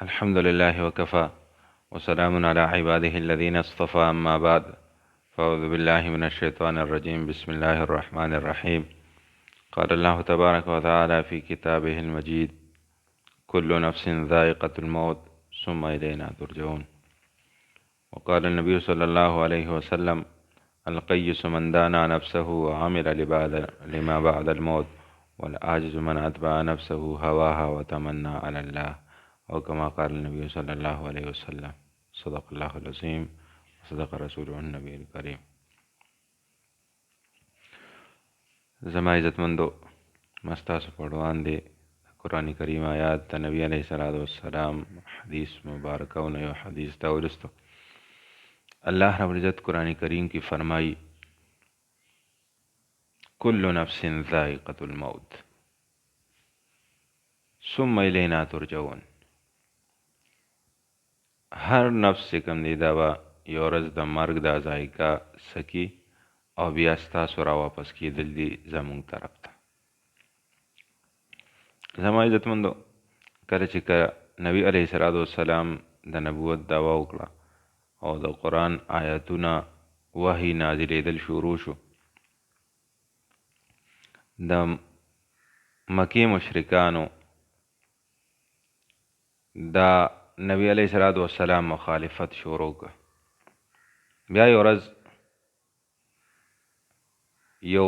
الحمد لله وكفى وسلام على عباده الذين اصطفى أما بعد فأعوذ بالله من الشيطان الرجيم بسم الله الرحمن الرحيم. قال الله تبارك وتعالى في كتابه المجيد: كل نفس ذائقة الموت ثم إلينا ترجعون. وقال النبي صلى الله عليه وسلم: القيس من دانى نفسه وعمل لما بعد الموت، والعاجز من أتبع نفسه هواها وتمنى على الله، أو كما قال النبي صلى الله عليه وسلم. صدق الله العظيم وصدق رسوله النبي الكريم. زما عزتمندو، مستاسو پڑوان دے قرآن کریم آیات تا نبی علیہ الصلوۃ والسلام حدیث مبارکون یو حدیث دا ولستو. اللہ رب العزت قرآن کریم کی فرمائی: کل نفس ذائقة الموت ثم الینا ترجعون. هر نفس کم دی دا با یو ورځ د مرګ دا ذائقه سکی او بیا ستاسو را واپس کیدل دی زمونږ طرف ته. زما عزتمندو، کله چې نبی علیه الصلاۃ والسلام د نبوت دعوا وکړه او د قرآن آیاتونه وحی نازلېدل شروع شو، د مکی مشرکانو دا نبی علیه الصلاۃ والسلام مخالفت شروع کړ. بیا یو ورځ یو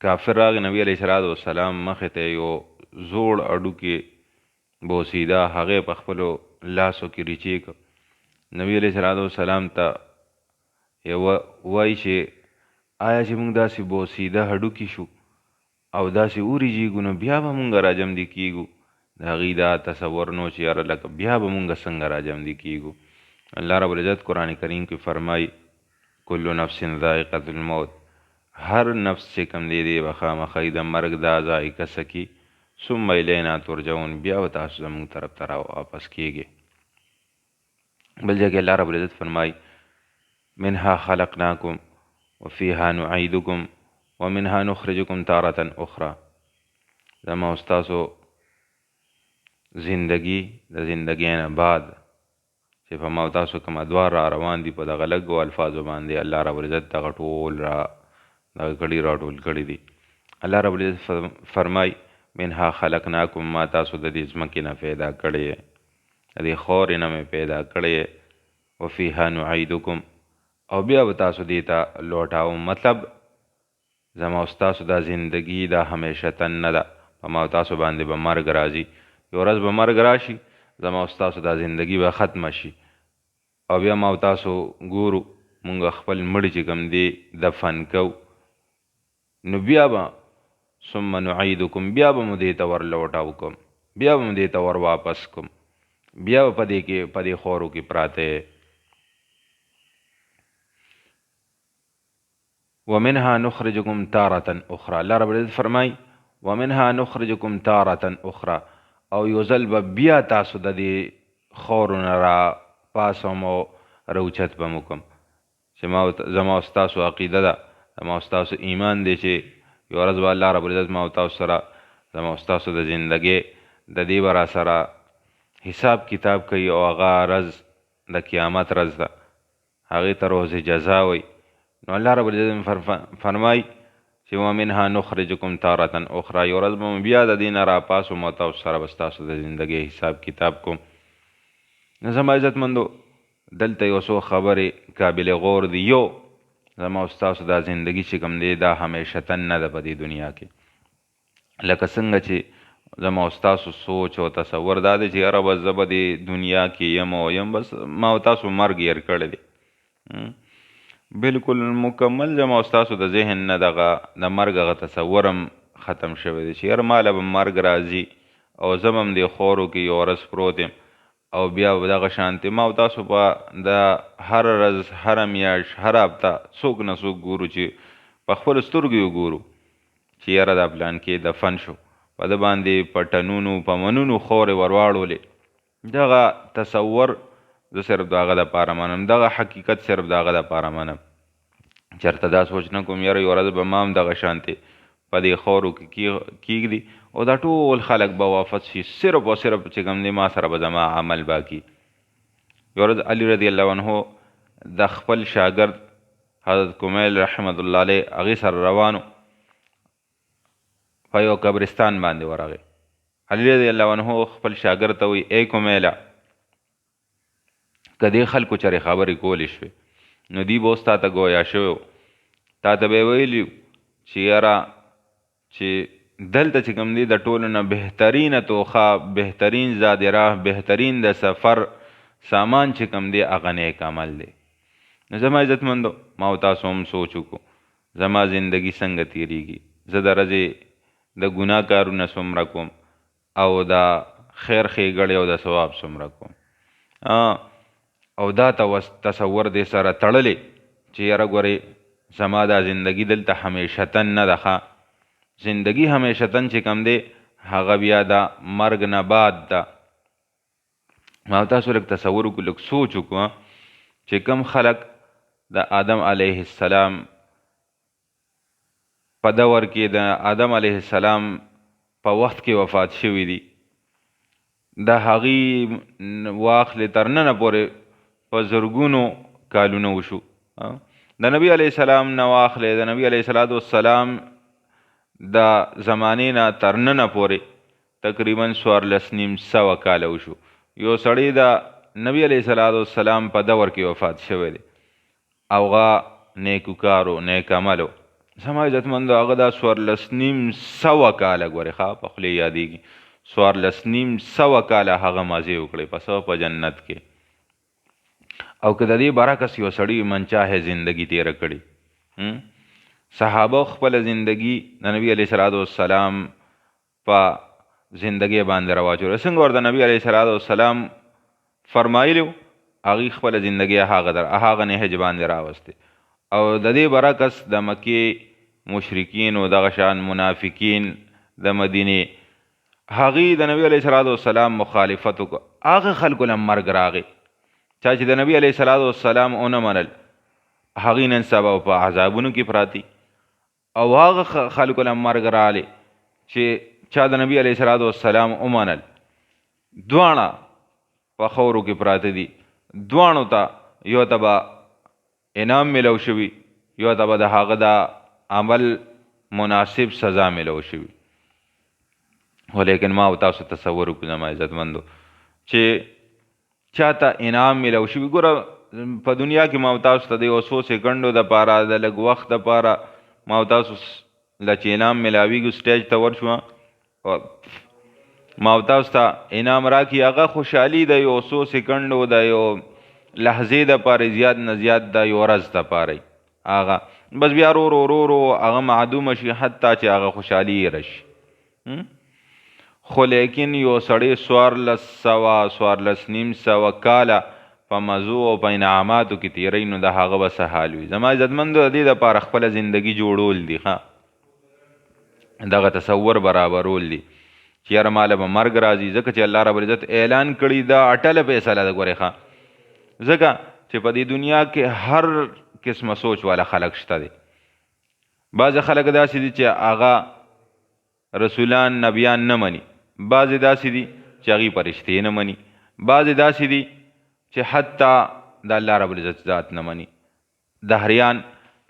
کافر راغی نبی علیه الصلاۃ والسلام مخې ته، یو زوړ اډوکې بوسیده هغې په خپلو لاسو کې ریچې کړ. نبی علیه الصلاۃ والسلام ته یې وایي چې آیا چې موږ داسې بوسیده هډوکي شو او داسې وریجېږو نو بیا به موږ راجمدي کېږو؟ د هغې دا تصور نو چې یاره لکه بیا به موږ څنګه راجمدي کېږو. الله رب العزت قرآن کریم کې فرمایي: کل نفس ذائقة الموت. هر نفس چې کوم دی به خامخا د مرګ دا ذائقه سکي، ثم الینا ترجعون، بیا به تاسو زموږ طرف ته را واپس کېږئ. بل ځای کې الله رب العزت فرمایي: منها خلقناکم وفیها نعیدکم ومنها نخرجکم تارة اخرى. زما ستاسو زندگی د زندگی نه بعد چې په ما تاسو کوم ادوار را روان دي، په دغه لږو الفاظو باندې الله رب العزت دغه ټول دغه کړي را ټول کړي دي. الله رب العزت فرمای: منها خلقناکم، ما تاسو د دې ځمکې نه پیدا کړی، د دې خاورې نه مې پیدا کړی، وفیها نعیدکم، او بیا به تاسو دې ته لوټاو. مطلب زما ستاسو دا زندگی دا همیشتن نه ده، په ما تاسو باندې به مرګ راځي. یو ورځ به مرګ راشي، زما ستاسو دا زندگی به ختمه شي او بیا ما تاسو ګورو مونږ خپل مړي چې کوم دی دفن کوو، نو بیا به ثم نعیدکم، بیا به مو دې ته ور لوټاو کوم، بیا به مو دې ته ور واپس کوم، بیا به په دې خاورو کې پراته. ومنها نخرجکم تارة اخرى. الله رب العزت فرمای: ومنها نخرجکم تارة اخرى، او یو ځل به بیا تاسو د دې خاورو نه را پاسوم او راوچت به مو کوم. چې زما ستاسو عقیده ده، زما ستاسو ایمان دی چې یو ورځ به الله رب العزت ما تاسو سره زما ستاسو د زندګۍ د دې به را سره حساب کتاب کوي، او هغه ورځ د قیامت ورځ ده، هغې ته روز جزا وایي. نو الله رب العزت فرمای چې ومنها نخرجکم تارة اخرى، یو ورځ به بیا د دې نه راپاسوم او تاسو سره به ستاسو د زندګۍ حساب کتاب کوم. نو زما عزتمندو، دلته یو څو خبرې قابل غور دي. یو، زما ستاسو دا زندگی چې کوم دی دا همیشتن نه ده په دې دنیا کې. لکه څنګه چې زما ستاسو سوچ او تصور دا دی چې یاره بس زه به دې دنیا کې یم بس ما او تاسو مرګ هېر کړی دی. بالکل مکمل زما ستاسو د ذهن نه دغه د مرګ هغه تصورم ختم شوی دی چې یاره ماله به مرګ راځي او زه به هم دې خاورو کې یو ورځ پروت یم او بیا به دغه شانتې ما او تاسو به د هر ورځ، هره میاشت، هر هفته څوک نه څوک ګورو چې په خپلو سترګو یې ګورو چې یاره دا پلان کې دفن شو، په ده باندې په ټنونو په منونو خاورې ور واړولې. دغه تصور زه صرف د هغه دپاره منم، دغه حقیقت صرف د هغه دپاره منم. چېرته دا سوچ نه کوم یاره یو ورځ به ما هم دغه شانتې په دې خاورو کې کېږدي او دا ټول خلک به واپس شي، صرف او صرف چې کوم دی ما سره به زما عمل باقي. یو ورځ علي رضی الله عنه د خپل شاګرد حضرت کمیل رحمت الله علیه هغې سره روانو، په یو قبرستان باندې ورغی. علي رضی الله عنه خپل شاګرد ته وایي ای کمیله، که دې خلکو چرې خبرې کولی شوې نو دوی به اوس تا ته ګویا شوی و، تا ته به یې ویلي چې یاره چې دلته چې کوم دی د ټولو نه بهترینه توښه، بهترین زاد راه، بهترین د سفر سامان چې کوم دی هغه نیک عمل دی. نو زما عزتمندو ما او تاسو هم سوچ وکړو زما زندگی څنګه تیریږي، زه د ورځې د ګناه کارونه څومره کوم او د خیر ښېګړې او د ثواب څومره کوم، او دا تصور دې سره تړلی چې یاره ګورې زما دا زندگی دلته همیشتن نه ده ښه، زندگی همیشتن چې کوم دی هغه بیا د مرګ نه بعد ده. ما تاسو لږ تصور وکړو، لږ سوچ وکړو چې کوم خلک د آدم علیه السلام په دور کې د آدم علیه السلام په وخت کې وفات شوي دي، د هغې واخلې تر ننه پورې په زرګونو کالونه وشو. د نبی علیه السلام نه واخلې د نبی علیه السلام د زمانې نه تر ننه پورې تقریبا 1400 کاله وشو. یو سړی د نبی علیه السلام په دور کې وفات شوی دی او هغه نیکوکارو نیک عملو، زما عزتمندو هغه دا 1400 کاله ګورې ښه په خولې یادېږي 1400 کاله هغه مازې وکړې په په جنت کې. او که د دې برعکس یو سړي منچاهې زندگی تیره کړي، صحابه خپله زندگی د نبی علیه السلام په زندگی باندې رواجوله، څنګه ورته نبی علیه السلام فرمایلي وو هغې خپله زندگی هغه نهج باندې راوستې. او د دې برعکس د مکې مشرکین او دغه شان منافقین د مدینې هغې د نبی علیه السلام مخالفت وکړه، هغه خلکو له مرګ راغی. چا چې د نبی علیه السلام ونه منل هغې نن سبا په عذابونو کې پراتی، او هغه خلکو له مرګ راغلی چې چا د نبی علیه السلام ومنل دواړه په خورو کې پراته دي، دواړو ته یو ته به انعام ملو شوي، یو ته به د هغه د عمل مناسب سزا ملو شوي. ولیکن ما او تاسو تصور وکړو زما عزتمندو چې چاته انعام ملو شوي. ګوره په دنیا کې ما او تاسو ته د یو څو سیکنډو دپاره د لږ وخت دپاره ما او تاسو له چې انعام ملاویږي سټیج ته ورشوه ما او تاسو ته انعام راکړي، هغه خوشحالي د یو څو سیکنډو د یو لحظې دپاره زیات نه زیات د یو ورځ دپاره هغه بس بیا رو رو رو رو هغه معدومه شي حتی چې هغه خوشحالي یې راشي. خو لیکن یو سړی 1400 کاله په مزو او په انعاماتو کې تیری نو د هغه به څه حال وي. زما عزتمندو د دې دپاره خپله زندګي جوړول دي ښه، دغه تصور برابرول دي چې یاره ماله به مرګ راځي، ځکه چې الله رب العزت اعلان کړي دا اټله فیصله ده. ګورې ښه ځکه چې په دې دنیا کې هر قسمه سوچ والا خلق شته دی. بعضې خلک داسې دي چې هغه رسولان نبیان نه مني، بعضې داسې دي چې هغې فرشتې نه مني، بعضې داسې دي چې حتی د الله رب العزت ذات نه مني. دهریان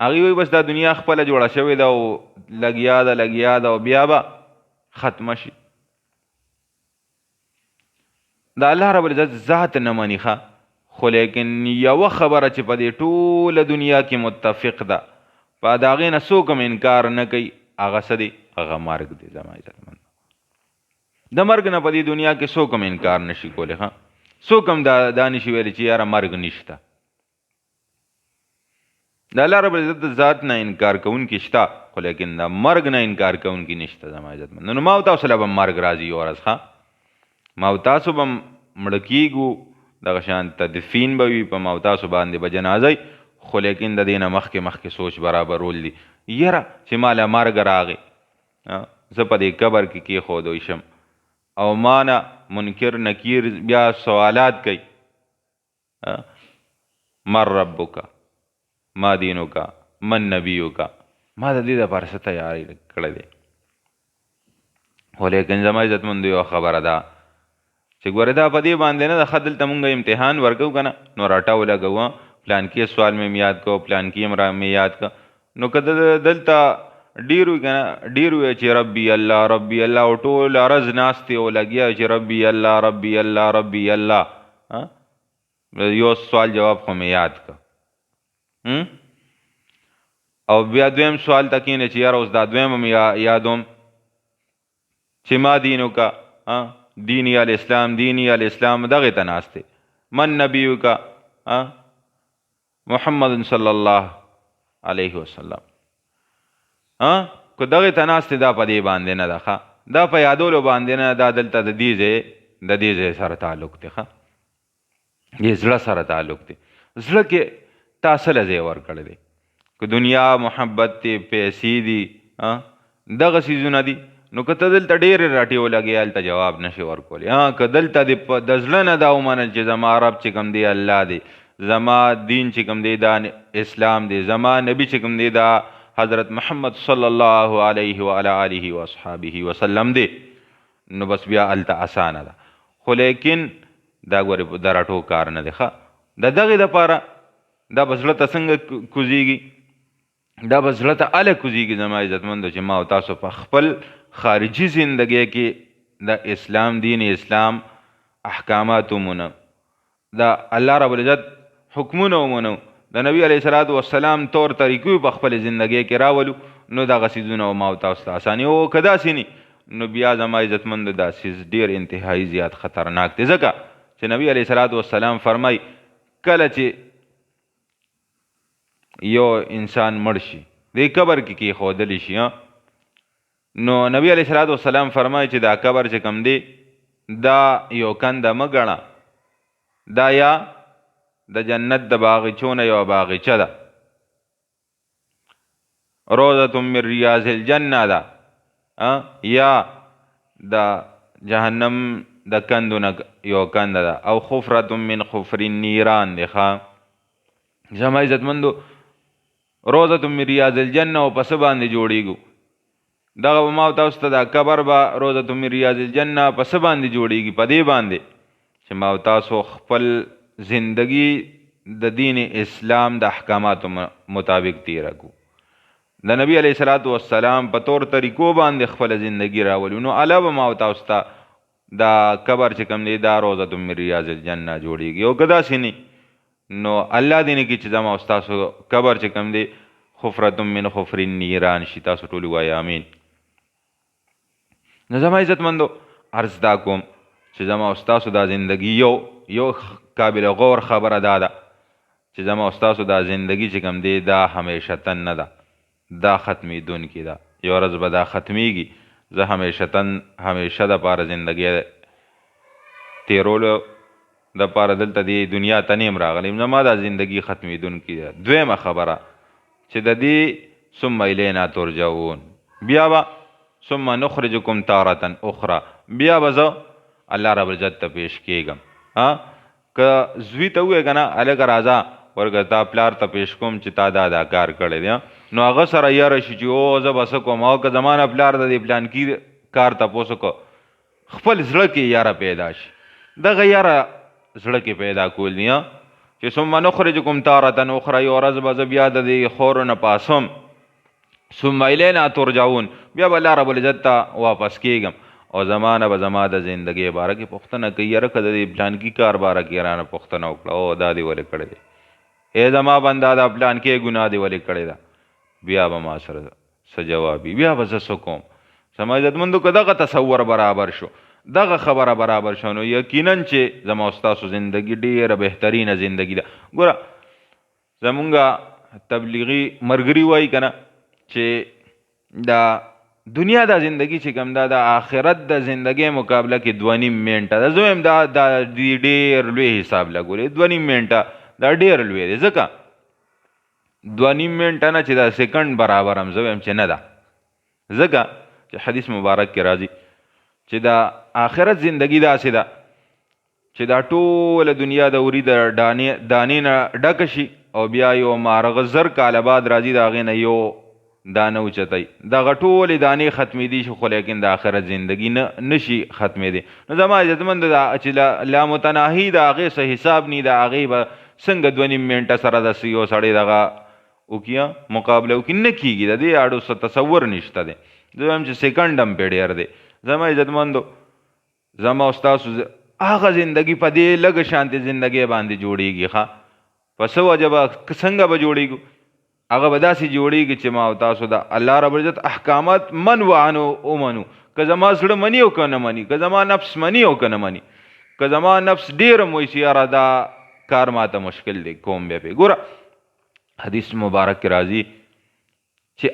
هغې وایي بس دا دنیا خپله جوړه شوې ده او لګیا ده او بیا به ختمه شي. د الله رب العزت ذات نه مني ښه، خو لیکن یوه خبره چې په دې ټوله دنیا کې متفق ده په د هغې نه څوک هم انکار نه کوي، هغه څه دی؟ هغه مرګ دی. زما عزتمند د مرګ نه په دې دنیا کې څوک هم انکار نشي کولی ښه، څوک هم دا نشي ویلی چې یاره مرګ نشته. د الله رب العزت د ذات نه انکار کوونکي شته، خو لیکن د مرګ نه انکار کوونکي نشته. زما عزتمند نو ما او تاسو له به مرګ راځي یو ورځ ښه، ما او تاسو به مړه کېږو، دغه شان تدفین به وي، په ما او تاسو باندې به جنازه، خو لیکن د دې نه مخکې سوچ برابرول دي یاره چې ما له مرګ راغی زه په دې قبر کې کېښودی شم او ما نه منکر نکیر بیا سوالات کوي من ربک ما دینک من نبیک، ما د دې دپاره څه تیاری کړی دی. ولیکن زما عزتمندو یو خبره ده چې ګوره دا په دې باندې نه د ښه دلته مونږ امتحان ورکوو که نه نو راټه ولګوه پلان کې سوال مې یاد کو پلان کې مې یاد که نو که دلته ډېر وي که نه ډېر وي چې ربي الله ربي الله او ټول عرض ناستې او لګیا چې ربي الله ربي الله ربي الله یو سوال جواب خو مې یاد که او بیا دویم سوال ته کښېنې چې یاره اوس دا دویم هم یادوم چې ما دینو کا دینی الاسلام دینی الاسلام دغې ته ناست دی من نبیو کا محمد صلی الله علیه وسلم که دغې ته ناست دی دا په دې باندې نه ده دا په یادولو باندې نه دا دلته د دې ځای سره تعلق دی دې زړه سره تعلق دی زړه کې تا څه له ځای ورکړی دی که دنیا محبت دی پیسې دي دغه څیزونه دي نو که ته دلته ډېرې راټې ولګې هلته جواب نشي ورکولی که دلته د زړه نه دا ومنل چې زما رب چې کوم دی الله دی زما دین چې کوم دی دا اسلام دی زما نبی چې کوم دی دا حضرت محمد صلی الله علیه و آله و اصحابه وسلم دی نو بس بیا هلته اسانه ده خو لیکن دا ګورې د راټو کار نه دی د دغې دپاره دا به زړه ته څنګه کوزېږي دا به زړه ته هله کوزېږي زما عزتمندو چې ما او تاسو په خپل خارجي زندگی کې د اسلام دین اسلام احکامات ومنو د الله رب العزت حکمونه ومنو د نبی علیه الصلاة والسلام طور طریقې په خپل زندگی کې راولو نو دغه څیزونه ما او تاسو ته اساني او که داسې نه نو بیا زما عزتمندو دا څیز ډېر انتهایي زیات خطرناک دی ځکه چې نبی علیه الصلاة والسلام فرمای کله چې یو انسان مړ شي دې قبر کې کېښودلی شي نو نبی علیه الصلاة والسلام فرمایي چې دا قبر چې کوم دی دا یو کنده مه ګڼه دا یا د جنت د باغچو نه یوه باغچه ده روضة من ریاض الجنه ده یا د جهنم د کندو نه یو کنده ده او خفرة من خفر النیران دی زما عزتمندو روضة من ریاض الجنه او په څه باندې جوړېږو دغه به ما او تاسو ته دا قبر به روضة من ریاض الجنه په څه باندې جوړېږي په دې باندې چې ما او تاسو خپل زندگی د دین اسلام د احکاماتو مطابق تیره کړو د نبی علیه الصلاة والسلام په طور طریقو باندې خپله زندگی راولو نو الله به ما او تاسو ته دا قبر چې کوم دی دا روضة من ریاض الجنه جوړېږي او که داسې نه نو الله دې نه کړي چې زما او ستاسو قبر چې کوم دی خفرة من خفر النیران شي تاسو ټولې وایي امین نو زما عزتمندو عرض دا کوم چې زما او ستاسو دا زندگی یو قابل غور خبره دا ده چې زما او ستاسو دا زندگی چې کوم دی دا همیشتن نه ده دا ختمېدونکې ده یو ورځ به دا ختمیږي زه همیشه دپاره زندگی تیرولو دپاره دلته دې دنیا ته نیم راغلی زما دا زندگی ختمېدونکې ده دویمه خبره چې د دې ثم الینا ترجعون بیا به ثم نخرجکم تارة اخرى بیا به زه الله رب العزت ته پیش کېږم که زوی ته ووایې که نه هلکه راځه ورکه تا پلار ته پیش کوم چې تا دا کار کړی دی نو هغه سره یاره شي چې او زه به څه کوم او که زما نه پلار د دې پلانکي کار تپوس وکړه خپل زړه کې یاره پیدا شي دغه یاره زړه کې پیدا کول دي چې ثم نخرجکم تارة اخرى یو ورځ به زه بیا د دې خورو نه پاسم ثم الینا ترجعون بیا به الله رب العزت ته واپس کېږم او زمانه به زما د زندګۍ باره کې پوښتنه کوي یاره که د دې پلانکي کار باره کې رانه پوښتنه وکړه او دا دې ولې کړی دی ای زما بنده دا پلانکي ګناه دې ولې کړې ده بیا به ما سره څه جواب وي بیا به زه څه کوم زما عزتمندو که دغه تصور برابر شو دغه خبره برابر شو نو یقینا چې زما او ستاسو زندګي ډېره بهترینه زندګي ده ګوره زمونږ تبلیغي ملګري وایي که نه چې دا دنیا دا زندگی چې کوم دا د آخرت د زندگی مقابله کې 2.5 منټه ده زه وایم دا ډېر لوی حساب لګولې 2.5 منټه دا ډېر لوی دی ځکه 2.5 منټه نه چې دا سیکنډ برابر هم زه وایم چې نه ده ځکه چې حدیث مبارک کې راځي چې دا آخرت زندگی داسې ده چې دا ټوله دنیا د وري د دانې نه ډکه شي او بیا یو مارغه زر کاله بعد راځي د هغې نه یو دا نه اوچتئ دغه ټولې دانې ختمېدي شي خو لیکن د آخرت زندگی نه نشي ختمېدی. نو زما عزتمند دا چې لامتناهي د هغې څه حساب نی د هغې به څنګه 2.5 منټه سره داسې یو سړی دغه وکړي مقابله وکړي نه کېږي. د دې اړو څه تصور نشته دی. زه وایم چې سیکنډ هم پې ډېر دی. زما عزتمندو زما او ستاسو هغه زندگی په دې لږ شانتې زندګۍ باندې جوړېږي ښه په څه وجه به څنګه به جوړېږو هغه به داسې جوړېږي چې ما او تاسو د الله رب العزت احکامات من وعنو ومنو که زما زړه مني او که نه مني که زما نفس مني او که نه مني که زما نفس ډېر هم وایي چې یاره دا کار ماته مشکل دی کوم بیا پې ګوره حدیث مبارک کې راځي چې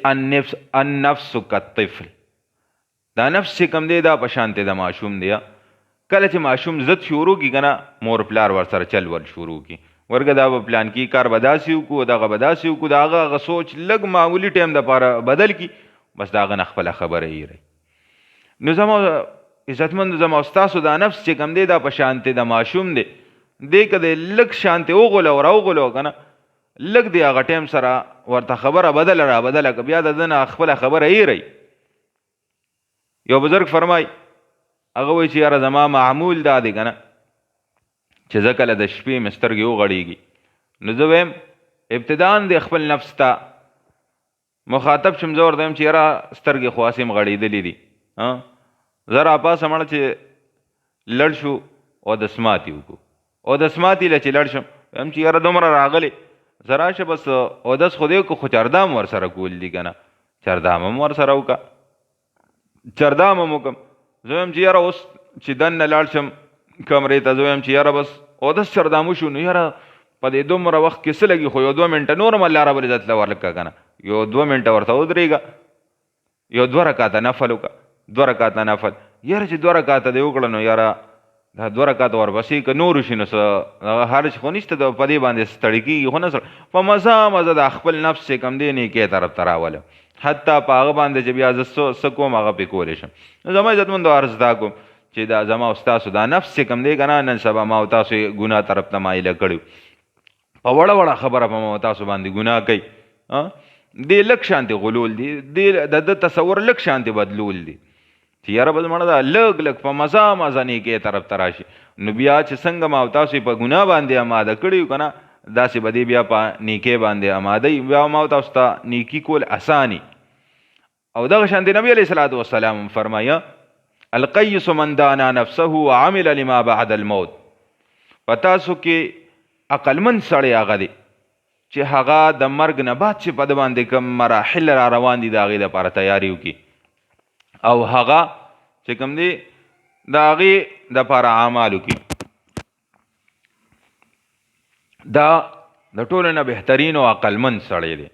النفس کالطفل دا نفس چې کوم دی دا په شانتې د ماشوم دی. کله چې ماشوم زد شروع کړي که نه مور پلار ورسره چل ول شروع کړي ورګه دا به پلان کې کار به داسې وکړو دغه به داسې وکړو د هغه سوچ لږ معمولي ټایم دپاره بدل کړي بس د هغه نه خپله خبره ایرئ. نو زما عزتمندو زما ستاسو دا نفس چې کوم دی دا په شانتې د ماشوم دی دی که دی لږ شانتې وغولو راوغولو که نه لږ دی هغه ټایم سره ورته خبره بدله را بدله که بیا د ده نه خپله خبره ایرئ. یو بزرګ فرمای هغه وایي چې یاره زما معمول دا دی که نه چې زه کله د شپې مې سترګې وغړېږي نو زه وایم ابتداً د خپل نفس ته مخاطب شم زه ورته وایم چې یاره سترګې خو هسې م غړېدلې دي زه راپاسه مړه چې لړ شو اودسماتي وکړو اودسماتي له چې لړ شم وایم چې یاره دومره راغلې زه راشه بس اودس خو دې وکړو خو چردام ورسره کول دي که نه چردام هم ورسره وکړه چردام هم وکړم. زه وایم چې یاره اوس چې دننه لاړ شم کمرې ته زه وایم چې یاره بس اودس چردام وشو نو یاره په دې دومره وخت کې څه لګي خو یو 2 منټه نور هم الله رب العزت له ورلکه که نه یو 2 منټه ورته ودرېږه یو 2 رکاته نفل وکړه 2 رکاته نفل یاره چې 2 رکاته دې وکړه نو یاره دا 2 رکاته ورپسې که نور وشي نو څه حرج خو نشته په دې باندې ستړي کېږي خو نه سره په مزه مزه د خپل نفس چې کوم دی نیکۍ طرف ته راولم حتی په هغه باندې چې بیا زه څه کوم هغه پې کولی شم. نو زما عزتمندو عرض دا کوم چې دا زما او ستاسو دا نفس چې کوم دی که نه نن سبا ما او تاسو یې ګناه طرف ته مایله کړي په وړه وړه خبره په ما او تاسو باندې ګناه کوي دې لږ شانتې غلول دي د ده تصور لږ شانتې بدلول دي چې یاره بس مړه دا لږ لږ په مزه مزه نیکۍ طرف ته راشي نو بیا چې څنګه ما او تاسو یې په ګناه باندې اماده کړي یو که نه داسې به دې بیا په نیکۍ باندې اماده وي بیا ما او تاسو ته نیکي کول اساني. او دغه شانتې نبي علیه الصلاة والسلام فرمایه القیس من دانا نفسه وعمل لما بعد الموت په تاسو کې عقلمند سړی هغه دی چې هغه د مرګ نه بعد چې په ده باندې کوم مراحل را روان دي د هغې دپاره تیاري وکړي او هغه چې کوم دی د هغې دپاره اعمال وکړي. دا د ټولو نه بهترین او عقلمند سړی دی.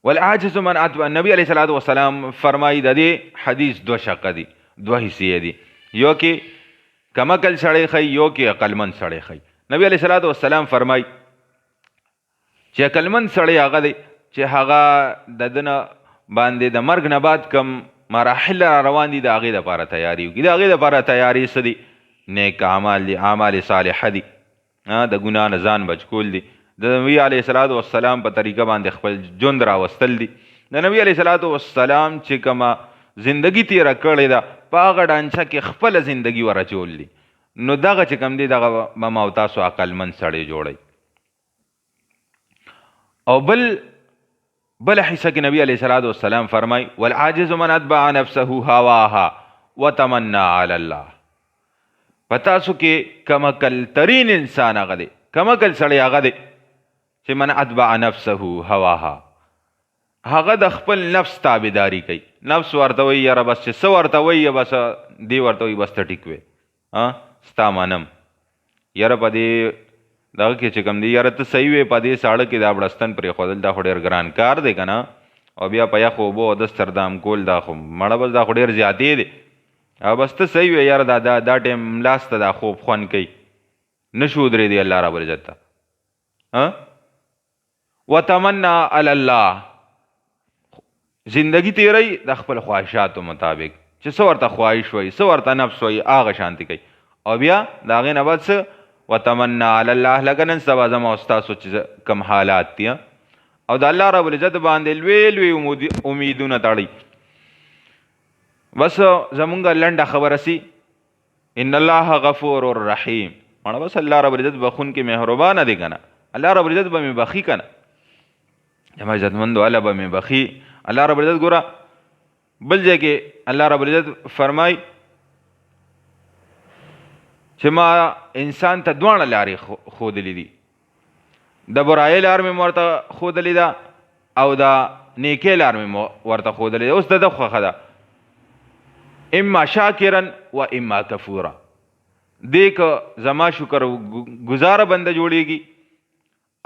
والعاجز من اتبع نبی علیه الصلاة والسلام فرمایي د دې حدیث 2 شقه دي 2 حصې دي یو کې کمعقل سړی ښایي یو کې عقلمند سړی ښایي. نبی علیه الصلاة والسلام فرمایي چې عقلمند سړی هغه دی چې هغه د ده نه باندې د مرګ نه بعد کم مراحل را روان دي د هغې دپاره تیاري وکړي. د هغې دپاره تیاري څه دي نیک اعمال دي اعمال صالحه دي د ګناه نه ځان بچ کول دي د نبي علیه الصلاة والسلام په طریقه باندې خپل ژوند راوستل دي. د نبي علیه الصلاة والسلام چې کومه زندگی تیره کړې ده په هغه ډانچه کې خپله زندگی ورچول دي نو دغه چې کوم دی دغه به ما او تاسو عقلمند سړی جوړئ. او بل حصه کې نبی علیه الصلاة والسلام فرمای والعاجز من اتبع نفسه هواها وتمنى على الله. په تاسو کې کمعقل ترین انسان هغه دی کمعقل سړی هغه دی چې من اتبع نفسه هواها هغه د خپل نفس تابعداري کوي. نفس ورته وایي یاره بس چې څه ورته وایي بس دی ورته وایي بس ته ټیک وې ستا منم یاره په دې دغه کې چې کوم دی یاره ته صحیح وې په دې ساړه کې دا بړستن پرېښودل دا خو ډېر ګران کار دی که نه او بیا په یخو اوبو اودس سردام کول دا خو مړه بس دا خو ډېر زیاتې دی او بس ته صحیح وې یاره دا ټایم لاس ته دا خوب خوند کوي نه شو ودرېدی الله رب العزت ته وتمنى علی الله زندگی تیری د خپل خواهشاتو مطابق چې څه ورته خواهش وایي څه ورته نفس وایي هغه شانتي کوي او بیا د هغې نه بعد څه وتمنى علی الله لکه نن سبا زما او ستاسو چې کوم حالات دي او د الله رب العزت باندې لوی امیدونه تړي. بس زمونږ لنډه خبره سي ان الله غفور الرحیم، مړه بس الله رب العزت بخون کې مهربانه دی کنه، الله رب العزت به مې بخي کنه، جماعت عزتمندو الله به مې بخي. الله رب العزت ګوره بل ځای کې الله رب العزت فرمای چې ما انسان ته دواړه لارې ښودلې دي، د برایۍ لار مې ورته ښودلې ده او د نیکۍ لار مې ورته ښودلې ده. اوس د ده خوښه ده اما شاکرا و اما کفورا، دې که زما شکر گزاره بنده جوړیږي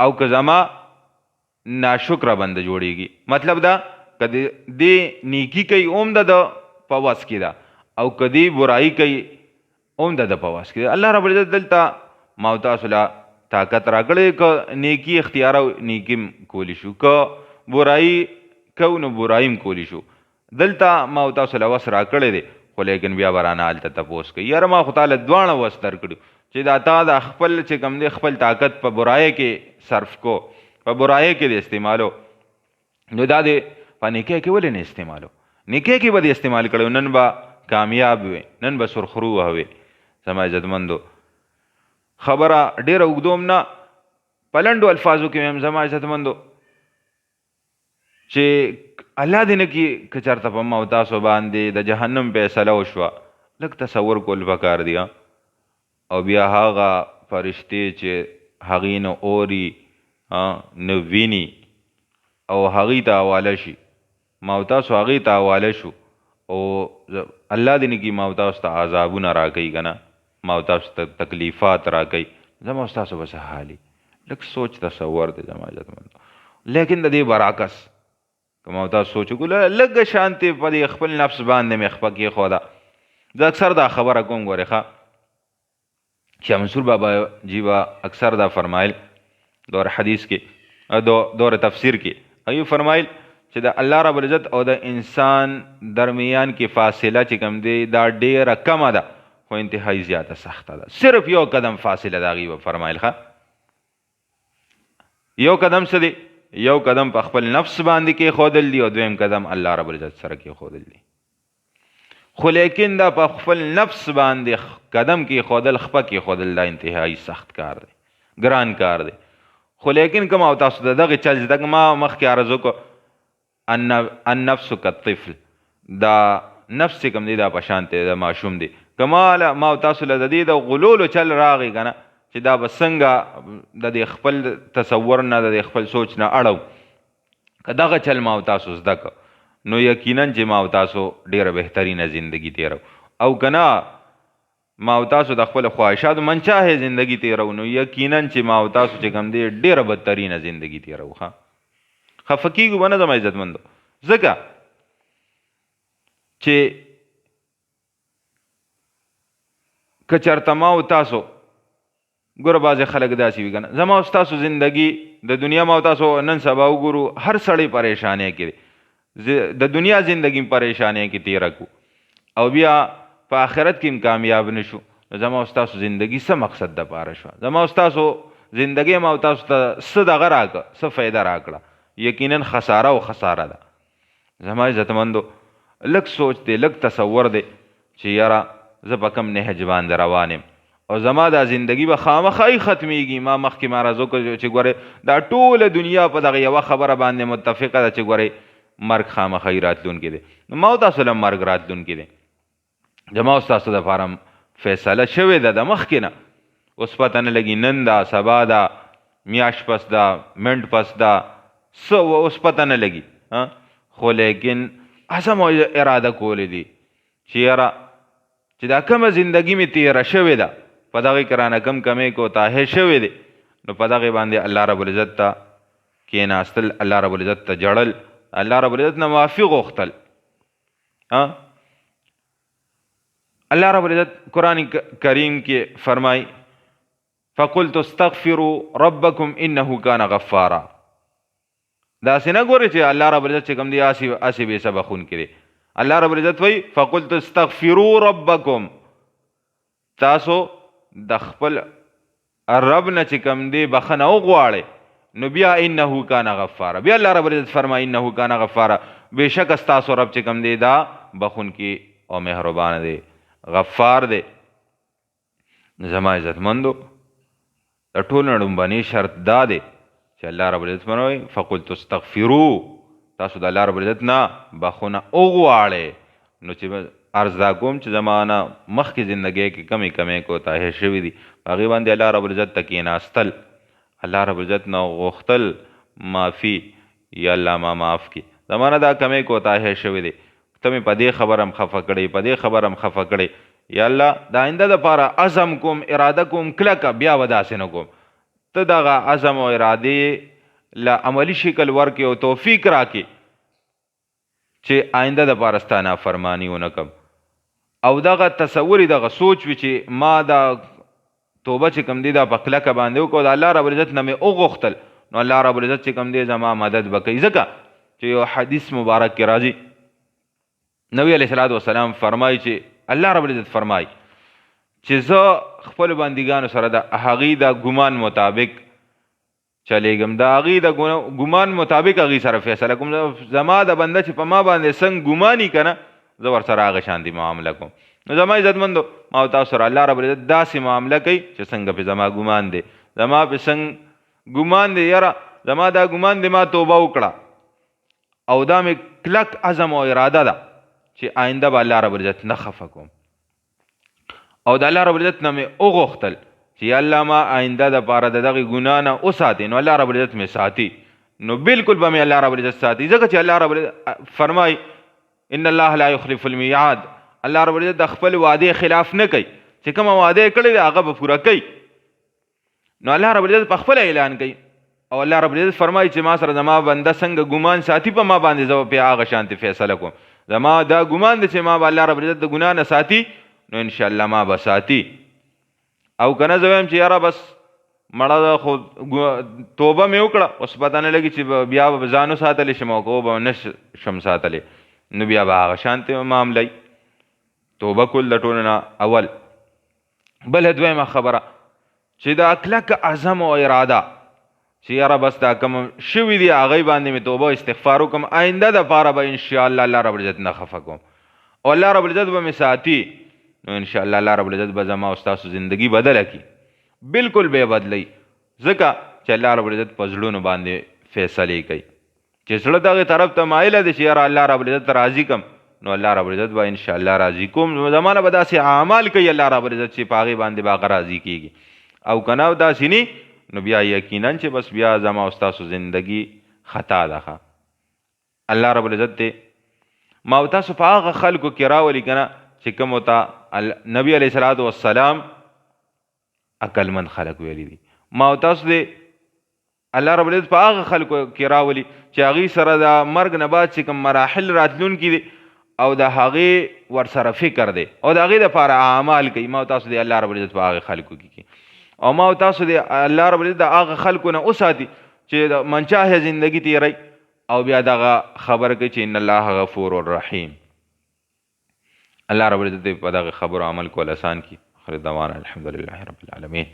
او که زما ناشکره بنده جوړیږي. مطلب دا که دې نیکی کوي اوم د په وس کې ده او که دې برایي کوي اوم د په وس کې ده. الله رب العزت دلته ما او تاسو له طاقت راکړی که نیکی اختیاره نیکي کولی شو، که برایي کو نو برایي کولی شو. دلته ما او تاسو له وس راکړی دی، خو لیکن بیا به رانه هلته تپوس کوي یاره ما خو تاله دواړه وس درکړي چې دا تا د خپل چې کوم دی خپل طاقت په برایۍ کې صرف کو، په برایۍ کې د استعمالو، نو دا د په نیکۍ کې ولې نه استعمالو؟ نیکۍ کې به د استعمال کړی نن به کامیاب وي، نن به سرخرو وي. زما عزتمندو خبره ډېره اوږدوم نه، په لنډو الفاظو کې هم زما عزتمندو چې الله دې نه کړي که چېرته په ما او تاسو باندې د جهنم فیصله وشوه، لږ تصور کول پکار دی او بیا هغه فرشتې چې هغې نه اوري نه ویني او هغې ته حواله شي، ما او تاسو هغې ته حواله شو او الله دې نه کړي ما او تاسو ته عذابونه راکوي که نه، ما او تاسو ته تکلیفات راکوي، زما او ستاسو به څه حال وي؟ لږ سوچ تصور دی زما عزتمندو. لیکن د دې برعکس که ما او تاسو سوچ وکړو لږ شانتې په دې خپل نفس باندې مې خپه کېښوده. زه اکثر دا خبره کوم ګورې ښه، شاه منصور بابا جی با اکثر دا فرمایل دور حدیث کې دور تفسیر کې ایو فرمایل چې د الله رب العزت او د انسان درمیان کې فاصله چې کوم دی دا ډیره کمه ده خو انتهایی زیاته سخته ده. صرف یو قدم فاصله د هغې به فرمایل ښه، یو قدم څه دی؟ یو قدم په خپل نفس باندې کېښودل دي او دویم قدم الله رب العزت سره کېښودل دي. خو لیکن دا په خپل نفس باندې قدم کېښودل خپه کېښودل دا انتهایی سخت کار دی، ګران کار دی. خو لیکن که ما او تاسو د دغې چل زده ما مخکې عرض وکړو النفس کالطفل، دا نفس چې کوم دی دا په شان دی د ماشوم دی. که ما او تاسو له د دې د غلولو چل راغی که نه چې دا به څنګه د دې خپل تصور نه د دې خپل سوچ نه اړو، که دغه چل ما او تاسو زده که نو یقینا چې ما او تاسو ډېره بهترینه زندگی تیرو، او که نه ما او تاسو د خپل خواهشاتو منچاهې زندگی تیرو نو یقینا چې ما او تاسو چې کوم دی ډېره بدترینه زندگی تیرو. خفه کېږو به نه زما عزتمندو، ځکه چې که چېرته ما او تاسو ګوره بعضې خلک داسې وي که نه، زما او ستاسو زندگی د دنیا ما او تاسو نن سبا وګورو هر سړی پریشانۍ کې دی، د دنیا زندگی پریشانۍ کې تیره کو او بیا په آخرت کې هم کامیاب نه شو، نو زما او ستاسو زندگی څه مقصد دپاره شوه؟ زما او ستاسو زندگی ما او تاسو ته څه دغه راکړه، څه فایده راکړه؟ یقینا خساره او خساره ده. زما عزتمندو لږ سوچ دی، لږ تصور دی چې یاره زه په کوم نهج باندې روان یم او زما دا زندگی به خامخای ختمیږي. ما مخکې معرض وکړو چې ګورې دا ټوله دنیا په دغه یوه خبره باندې متفقه ده چې ګورې مرګ خامخای راتلونکی دی، نو ما او تاسو له مرګ راتلونکی دی. زما او ستاسو دپاره فیصله شوې ده د مخکې نه، اوس پته نه لګي نن ده سبا ده میاشت پس ده منټ پس ده څه اوس پته نه لګي، خو لیکن عزم او اراده کولی دي چې یاره چې دا کومه زندگی مې تیره شوې ده په دغې کې رانه کم کمی کوتاهی شوې دی، نو په دغې باندې الله رب العزت ته کېناستل، الله رب العزت ته جړل، الله رب العزت نه معافي غوښتل. الله رب العزت قرآن کریم کې فرمای فقلت استغفروا ربکم انه کان غفارا. داسې نه ګورې چې الله رب العزت چې کوم دی اسې بې څه بخونکی دی. الله رب العزت وایي فقلت استغفروا ربکم، تاسو د خپل رب نه چې کوم دی بخښنه وغواړئ نو بیا انه کان غفارا، بیا الله رب العزت فرمای انه کان غفارا، بشک استاسو رب چې کوم دی دا بخون کی او مهربان دی، غفار دی. زما عزتمندو د ټولو نه لومبنی شرط دا دی چې الله رب العزت فرمایي فقلت استغفروا، تاسو د الله رب العزت نه بخونه وغواړئ. نو چې عرض دا کوم چې زمانه مخکې زندګۍ کې کمی کمی کوتاهۍ شوي دي، هغې باندې الله رب العزت ته کښېناستل، الله رب العزت نه غوښتل معافي، یا الله ما معاف کړي، زمانه دا کمی کوتاهۍ شوي دي، ته مې په دې خبره هم خفه کړی، په دې خبره هم خفه کړی، یا الله د آینده دپاره عزم کوم اراده کوم کلکه، بیا به داسې نه کوم. ته دغه عزم او ارادې له عملي شکل ورکړې او توفیق راکړې چې آینده دپاره ستا نافرماني ونه کړم. او دغه تصور دغه سوچ وي چې ما دا توبه چې کوم دی دا په کلکه باندې وکړو، د الله رب العزت نه مې وغوښتل، نو الله رب العزت چې کوم دی زما مدد به کوي. ځکه چې یو حدیث مبارک کې راځي، نبی علیه الصلاة والسلام فرمایي چې الله رب العزت فرمایي چې زه خپلو بندګانو سره د هغې د ګمان مطابق چلیږم، د هغې د ګمان مطابق هغې سره فیصله کوم. زما د بنده چې په ما باندې څنګه ګماني که نه، زه ورسره هغه شانتې معامله کوم. نو زما عزتمندو ما او تاسو سره الله رب العزت داسې معامله کوي چې څنګه پې زما ګمان دی، زما پې څنګه ګمان دی، یاره زما دا ګمان دی ما توبه وکړه او دا مې کلک عزم او اراده ده چې آینده به الله رب العزت نه خفه کوم، او د الله رب العزت نه مې وغوښتل چې یا الله ما آینده دپاره د دغې ګناه نه وساتې، نو الله رب العزت مې ساتي، نو بالکل به مې الله رب العزت ساتي. ځکه چې الله رب العزت فرمایي ان الله لا يخلف الميعاد، الله رب العزت د خپل وعدې خلاف نه کوي، چې کومه وعده یې کړې ده هغه به پوره کوي. نو الله رب العزت په خپله اعلان کوي، او الله رب العزت فرمایي چې ما سره زما بنده څنګه ګمان ساتي په ما باندې، زه به پې هغه شانتې فیصله کوم. زما دا ګمان دی چې ما به الله رب العزت د ګناه نه ساتي، نو انشاءالله ما به ساتي. او که نه زه وایم چې یاره بس مړه ده خو توبه مې وکړه، اوس پته نه لګي چې بیا به ځان وساتلی شم او که وبه نه شم ساتلی، نو بیا به هغه شانتې معامله توبه کول د ټولو نه اول. بله دویمه خبره چې دا کلکه عزم او اراده چې یاره بس دا کوم شوي دي هغوی باندې مې توبه استغفار وکړم، آینده دپاره به انشاءالله الله رب العزت نه خفه کوم او الله رب العزت به مې ساتي، نو انشاءالله الله رب العزت به زما او ستاسو زندګي بدله کړي، بالکل به یې بدلوي. ځکه چې الله رب العزت په زړونو باندې فیصلې کوي، چې زړه دغې طرف ته مایله دی چې یاره الله رب العزت راضي کړم، نو الله رب العزت به انشاءالله راضي کوم. زمانه به داسې اعمال کوي الله رب العزت چې په هغې باندې به هغه راضي کېږي، او که نه داسې نه نو بیا یقینا چې بس بیا زما او ستاسو زندګي خطا ده. الله رب العزت دی ما او تاسو په هغه خلکو کې راولي که نه چې کومو ته نبي علیه الصلاة والسلام عقلمند خلک ویلي دي، ما او تاسو دی الله رب العزت په هغه خلکو کې راولي چې هغې سره د مرګ نه بعد چې کوم مراحل راتلونکي دي او د هغې ورسره فکر دی او د هغې دپاره اعمال کوي، ما او تاسو دی الله رب العزت په هغې خلکو کې او ما او تاسو دی الله رب العزت د هغه خلکو نه وساتي چې د منچاهه زندګي تیری او بیا دغه خبره کوي چې ان الله غفور رحیم. الله رب العزت په دغه خبرو عمل کول آسان کړي. آخر دعوانا الحمدلله رب العالمین.